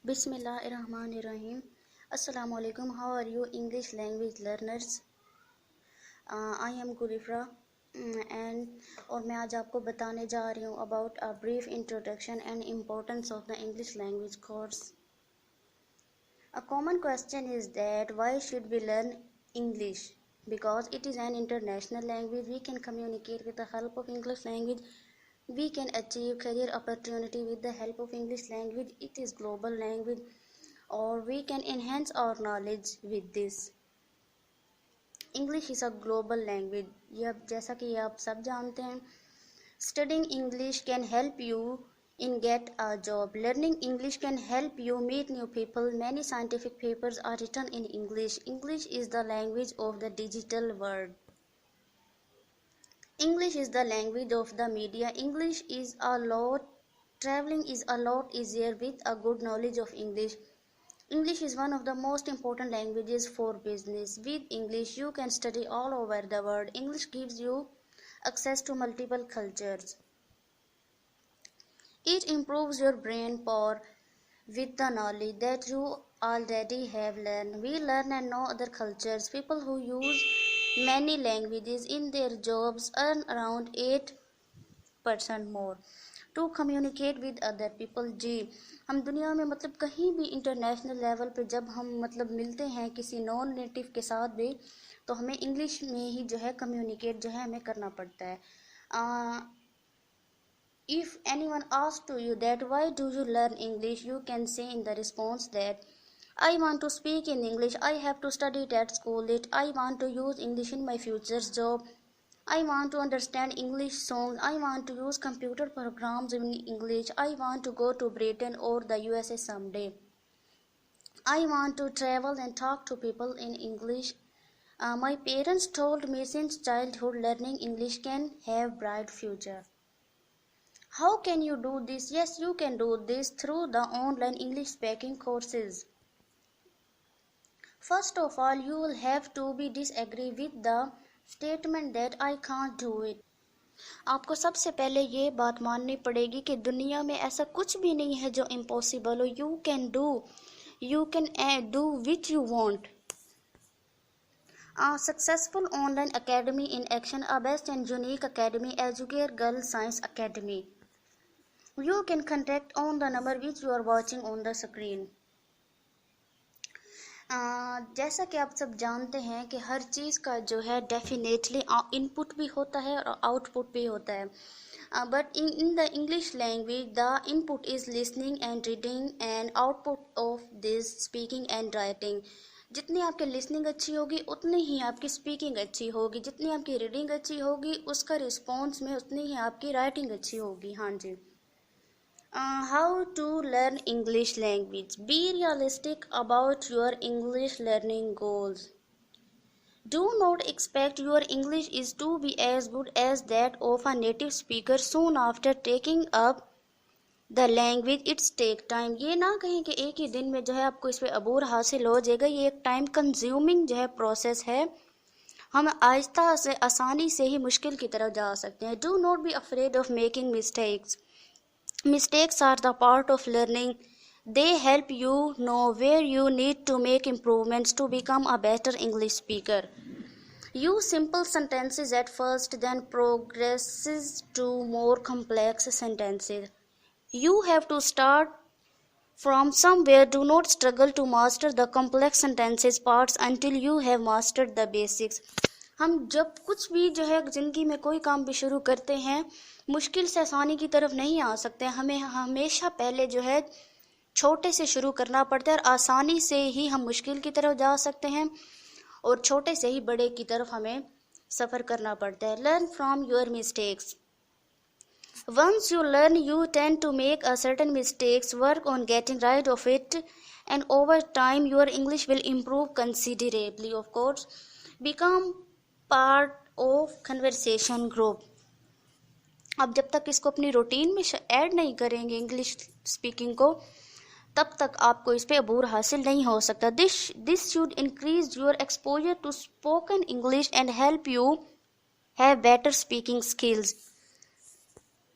Bismillahirrahmanirrahim. Assalamu alaikum. How are you, English language learners? I am Gurifra and और मैं आज आपको बताने जा रही हूँ about a brief introduction and importance of the English language course. A common question is that why should we learn English? Because it is an international language. We can communicate with the help of English language. We can achieve career opportunity with the help of English language. It is global language, or we can enhance our knowledge with this. English is a global language. ये जैसा कि आप सब जानते हैं. Studying English can help you in get a job. Learning English can help you meet new people. Many scientific papers are written in English. English is the language of the digital world. English is the language of the media. Traveling is a lot easier with a good knowledge of English. English is one of the most important languages for business. With English, you can study all over the world. English gives you access to multiple cultures. It improves your brain power with the knowledge that you already have learned. We learn and know other cultures. People who use many languages in their jobs earn around 8% more to communicate with other people. जी हम दुनिया में मतलब कहीं भी international level पे जब हम मतलब मिलते हैं किसी नॉन नेटिव के साथ भी, तो हमें इंग्लिश में ही जो है कम्युनिकेट जो है हमें करना पड़ता है. If anyone asks to you that why do you learn English, you can say in the response that I want to speak in English. I have to study it at school. I want to use English in my future job. I want to understand English songs. I want to use computer programs in English. I want to go to Britain or the USA someday. I want to travel and talk to people in English. My parents told me since childhood learning English can have bright future. How can you do this? Yes, you can do this through the online English speaking courses. First of all, you will have to be disagree with the statement that I can't do it. आपको सबसे पहले ये बात माननी पड़ेगी कि दुनिया में ऐसा कुछ भी नहीं है जो impossible हो. You can do which you want. A successful online academy in action, a best and unique academy, Educare Girl Science Academy. You can contact on the number which you are watching on the screen. जैसा कि आप सब जानते हैं कि हर चीज़ का जो है डेफिनेटली इनपुट भी होता है और आउटपुट भी होता है. But in the English language the input is listening and reading and output of this speaking and writing. जितनी आपकी लिसनिंग अच्छी होगी उतनी ही आपकी स्पीकिंग अच्छी होगी. जितनी आपकी रीडिंग अच्छी होगी उसका रिस्पॉन्स में उतनी ही आपकी राइटिंग अच्छी होगी. हाँ जी. How to learn English language. Be realistic about your English learning goals. Do not expect your English is to be as good as that of a native speaker soon after taking up the language. It's take time. ये ना कहें कि एक ही दिन में जो है आपको इस पे अबूर हासिल हो जाएगा. ये एक टाइम कंज्यूमिंग जो है प्रोसेस है. हम आहिस्ता से आसानी से ही मुश्किल की तरफ जा सकते हैं. Do not be afraid of making mistakes. Mistakes are the part of learning. They help you know where you need to make improvements to become a better English speaker. Use simple sentences at first, then progresses to more complex sentences. You have to start from somewhere. Do not struggle to master the complex sentences parts until you have mastered the basics. हम जब कुछ भी जो है ज़िंदगी में कोई काम भी शुरू करते हैं मुश्किल से आसानी की तरफ नहीं आ सकते. हमें हमेशा पहले जो है छोटे से शुरू करना पड़ता है और आसानी से ही हम मुश्किल की तरफ जा सकते हैं और छोटे से ही बड़े की तरफ हमें सफ़र करना पड़ता है. Learn from your mistakes. Once you learn, you tend to make a certain mistakes. Work on getting right of it, and over time, your English will improve considerably. Of course, become part of conversation group. अब जब तक इसको अपनी routine में add नहीं करेंगे English speaking को, तब तक आपको इस पे अबूर हासिल नहीं हो सकता. This should increase your exposure to spoken English and help you have better speaking skills.